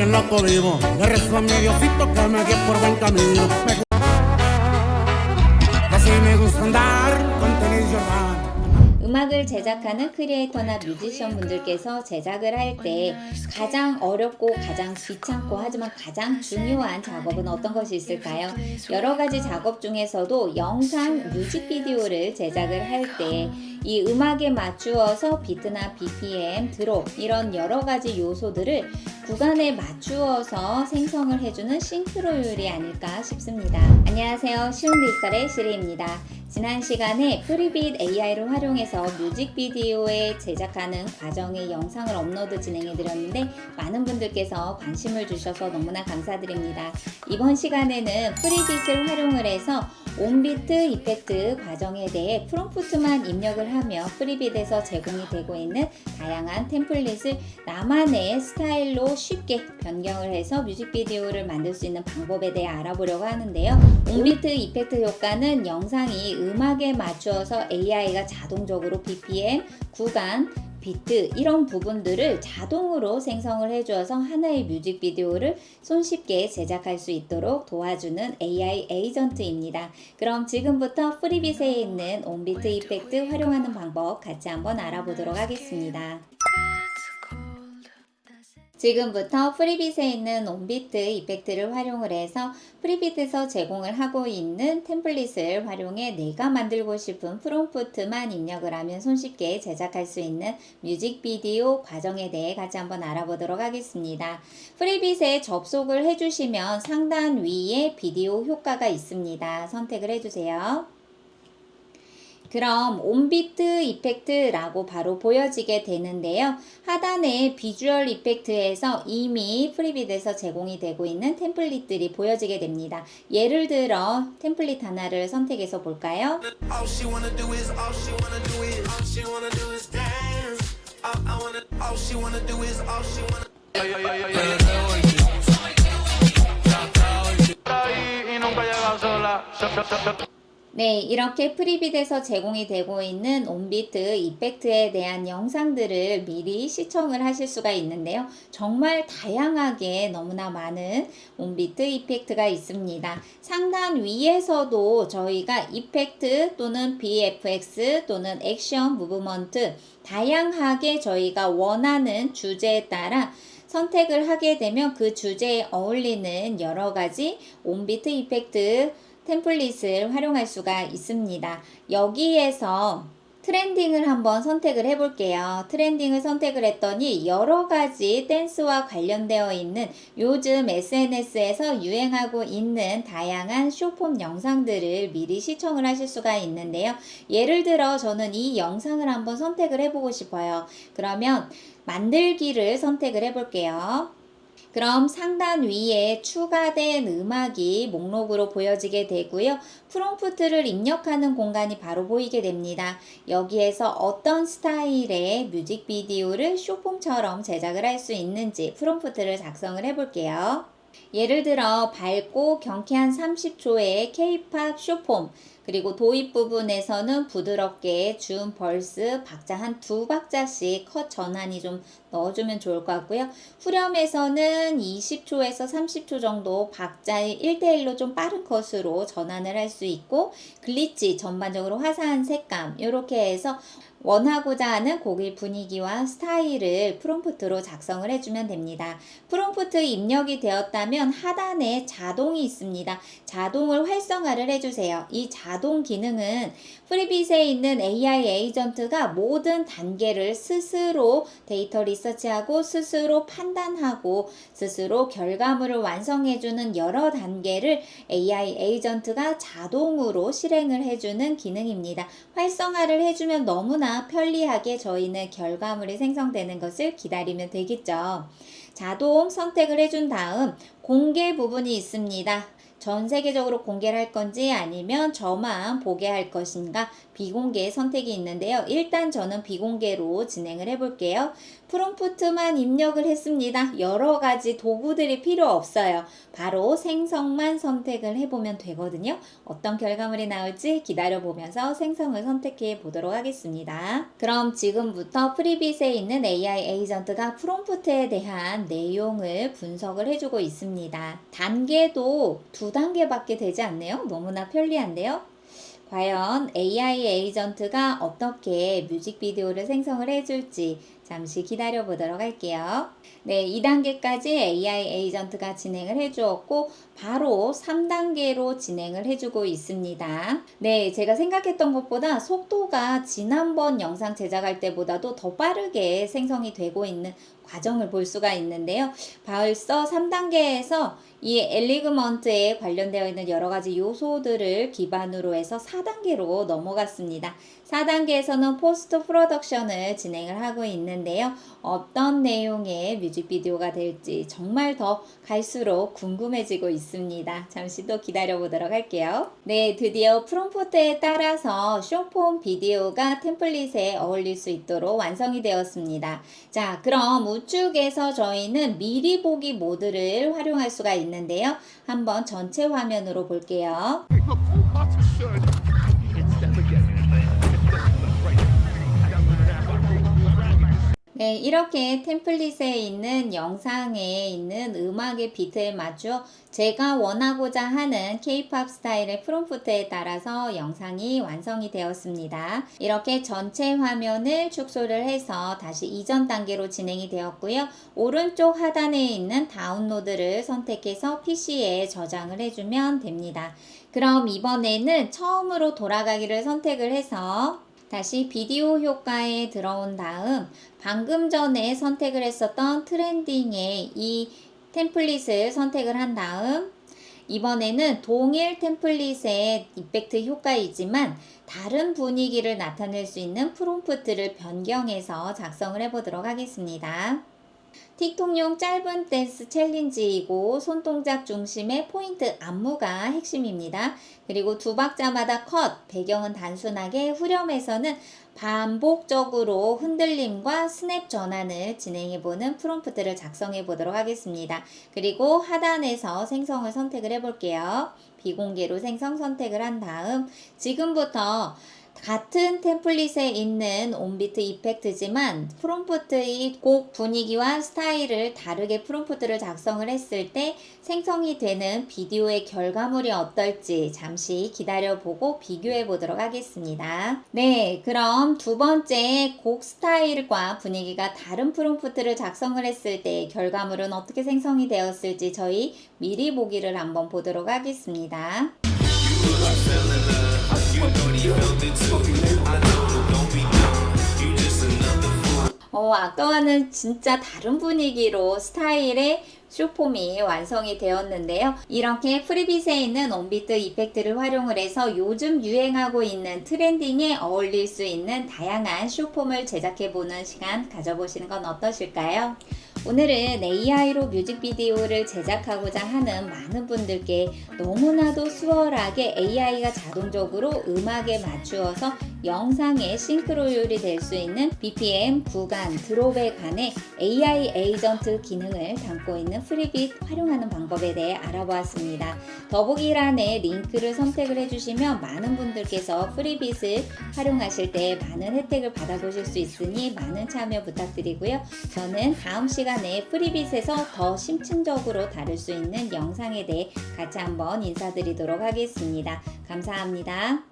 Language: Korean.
bien loco vivo. Le rezo a mi Diosito que me guíe por buen camino. Así me gusta andar con tenis Jordan. 음악을 제작하는 크리에이터나 뮤지션 분들께서 제작을 할 때 가장 어렵고 가장 귀찮고 하지만 가장 중요한 작업은 어떤 것이 있을까요? 여러 가지 작업 중에서도 영상 뮤직비디오를 제작을 할 때 이 음악에 맞추어서 비트나 BPM, 드롭 이런 여러 가지 요소들을 구간에 맞추어서 생성을 해주는 싱크로율이 아닐까 싶습니다. 안녕하세요. 쉬운 디지털의 시리입니다. 지난 시간에 프리빗 AI를 활용해서 뮤직비디오에 제작하는 과정의 영상을 업로드 진행해드렸는데 많은 분들께서 관심을 주셔서 너무나 감사드립니다. 이번 시간에는 프리빗을 활용을 해서 온비트 이펙트 과정에 대해 프롬프트만 입력을 하며 프리빗에서 제공이 되고 있는 다양한 템플릿을 나만의 스타일로 쉽게 변경을 해서 뮤직비디오를 만들 수 있는 방법에 대해 알아보려고 하는데요. 온비트 이펙트 효과는 영상이 음악에 맞추어서 AI가 자동적으로 BPM, 구간, 비트 이런 부분들을 자동으로 생성을 해주어서 하나의 뮤직비디오를 손쉽게 제작할 수 있도록 도와주는 AI 에이전트입니다. 그럼 지금부터 프리빗에 있는 온비트 이펙트 활용하는 방법 같이 한번 알아보도록 하겠습니다. 지금부터 프리빗에 있는 온비트 이펙트를 활용을 해서 프리빗에서 제공을 하고 있는 템플릿을 활용해 내가 만들고 싶은 프롬프트만 입력을 하면 손쉽게 제작할 수 있는 뮤직비디오 과정에 대해 같이 한번 알아보도록 하겠습니다. 프리빗에 접속을 해주시면 상단 위에 비디오 효과가 있습니다. 선택을 해주세요. 그럼 온비트 이펙트라고 바로 보여지게 되는데요. 하단에 비주얼 이펙트에서 이미 프리빗에서 제공이 되고 있는 템플릿들이 보여지게 됩니다. 예를 들어 템플릿 하나를 선택해서 볼까요? 네, 이렇게 프리빗에서 제공이 되고 있는 온비트 이펙트에 대한 영상들을 미리 시청을 하실 수가 있는데요. 정말 다양하게 너무나 많은 온비트 이펙트가 있습니다. 상단 위에서도 저희가 이펙트 또는 VFX 또는 액션 무브먼트 다양하게 저희가 원하는 주제에 따라 선택을 하게 되면 그 주제에 어울리는 여러 가지 온비트 이펙트 템플릿을 활용할 수가 있습니다. 여기에서 트렌딩을 한번 선택을 해볼게요. 트렌딩을 선택을 했더니 여러 가지 댄스와 관련되어 있는 요즘 SNS에서 유행하고 있는 다양한 숏폼 영상들을 미리 시청을 하실 수가 있는데요. 예를 들어 저는 이 영상을 한번 선택을 해보고 싶어요. 그러면 만들기를 선택을 해볼게요. 그럼 상단 위에 추가된 음악이 목록으로 보여지게 되고요. 프롬프트를 입력하는 공간이 바로 보이게 됩니다. 여기에서 어떤 스타일의 뮤직비디오를 숏폼처럼 제작을 할 수 있는지 프롬프트를 작성을 해볼게요. 예를 들어 밝고 경쾌한 30초의 K-팝 숏폼 그리고 도입 부분에서는 부드럽게 줌, 벌스, 박자 한 2박자씩 컷 전환이 좀 넣어주면 좋을 것 같고요. 후렴에서는 20초에서 30초 정도 박자의 1대1로 좀 빠른 컷으로 전환을 할 수 있고 글리치, 전반적으로 화사한 색감 이렇게 해서 원하고자 하는 곡의 분위기와 스타일을 프롬프트로 작성을 해주면 됩니다. 프롬프트 입력이 되었다면 하단에 자동이 있습니다. 자동을 활성화를 해주세요. 이 자동 기능은 프리빗에 있는 AI 에이전트가 모든 단계를 스스로 데이터 리서치하고 스스로 판단하고 스스로 결과물을 완성해주는 여러 단계를 AI 에이전트가 자동으로 실행을 해주는 기능입니다. 활성화를 해주면 너무나 편리하게 저희는 결과물이 생성되는 것을 기다리면 되겠죠. 자동 선택을 해준 다음 공개 부분이 있습니다. 전 세계적으로 공개를 할 건지 아니면 저만 보게 할 것인가 비공개 선택이 있는데요. 일단 저는 비공개로 진행을 해볼게요. 프롬프트만 입력을 했습니다. 여러 가지 도구들이 필요 없어요. 바로 생성만 선택을 해보면 되거든요. 어떤 결과물이 나올지 기다려보면서 생성을 선택해 보도록 하겠습니다. 그럼 지금부터 프리빗에 있는 AI 에이전트가 프롬프트에 대한 내용을 분석을 해주고 있습니다. 단계도 2단계밖에 되지 않네요. 너무나 편리한데요. 과연 AI 에이전트가 어떻게 뮤직비디오를 생성을 해줄지 잠시 기다려 보도록 할게요. 네, 2단계까지 AI 에이전트가 진행을 해주었고 바로 3단계로 진행을 해주고 있습니다. 네, 제가 생각했던 것보다 속도가 지난번 영상 제작할 때보다도 더 빠르게 생성이 되고 있는 과정을 볼 수가 있는데요. 벌써 3단계에서 이 엘리그먼트에 관련되어 있는 여러 가지 요소들을 기반으로 해서 4단계로 넘어갔습니다. 4단계에서는 포스트 프로덕션을 진행을 하고 있는데요. 어떤 내용의 뮤직비디오가 될지 정말 더 갈수록 궁금해지고 있습니다. 잠시 또 기다려 보도록 할게요. 네, 드디어 프롬프트에 따라서 숏폼 비디오가 템플릿에 어울릴 수 있도록 완성이 되었습니다. 자, 그럼 우측에서 저희는 미리 보기 모드를 활용할 수가 있는데요. 한번 전체 화면으로 볼게요. 네, 이렇게 템플릿에 있는 영상에 있는 음악의 비트에 맞춰 제가 원하고자 하는 K-POP 스타일의 프롬프트에 따라서 영상이 완성이 되었습니다. 이렇게 전체 화면을 축소를 해서 다시 이전 단계로 진행이 되었고요. 오른쪽 하단에 있는 다운로드를 선택해서 PC에 저장을 해주면 됩니다. 그럼 이번에는 처음으로 돌아가기를 선택을 해서 다시 비디오 효과에 들어온 다음 방금 전에 선택을 했었던 트렌딩의 이 템플릿을 선택을 한 다음 이번에는 동일 템플릿의 이펙트 효과이지만 다른 분위기를 나타낼 수 있는 프롬프트를 변경해서 작성을 해보도록 하겠습니다. 틱톡용 짧은 댄스 챌린지이고 손동작 중심의 포인트 안무가 핵심입니다. 그리고 두 박자마다 컷, 배경은 단순하게 후렴에서는 반복적으로 흔들림과 스냅 전환을 진행해보는 프롬프트를 작성해 보도록 하겠습니다. 그리고 하단에서 생성을 선택을 해볼게요. 비공개로 생성 선택을 한 다음 지금부터 같은 템플릿에 있는 온비트 이펙트지만 프롬프트의 곡 분위기와 스타일을 다르게 프롬프트를 작성을 했을 때 생성이 되는 비디오의 결과물이 어떨지 잠시 기다려보고 비교해 보도록 하겠습니다. 네, 그럼 두 번째 곡 스타일과 분위기가 다른 프롬프트를 작성을 했을 때 결과물은 어떻게 생성이 되었을지 저희 미리 보기를 한번 보도록 하겠습니다. 아까와는 진짜 다른 분위기로 스타일의 숏폼이 완성이 되었는데요. 이렇게 프리빗에 있는 온비트 이펙트를 활용을 해서 요즘 유행하고 있는 트렌딩에 어울릴 수 있는 다양한 숏폼을 제작해보는 시간 가져보시는 건 어떠실까요? 오늘은 AI로 뮤직비디오를 제작하고자 하는 많은 분들께 너무나도 수월하게 AI가 자동적으로 음악에 맞추어서 영상의 싱크로율이 될 수 있는 BPM, 구간, 드롭에 관해 AI 에이전트 기능을 담고 있는 프리빗 활용하는 방법에 대해 알아보았습니다. 더보기란에 링크를 선택을 해주시면 많은 분들께서 프리빗을 활용하실 때 많은 혜택을 받아보실 수 있으니 많은 참여 부탁드리고요. 저는 다음 시간에 프리빗에서 더 심층적으로 다룰 수 있는 영상에 대해 같이 한번 인사드리도록 하겠습니다. 감사합니다.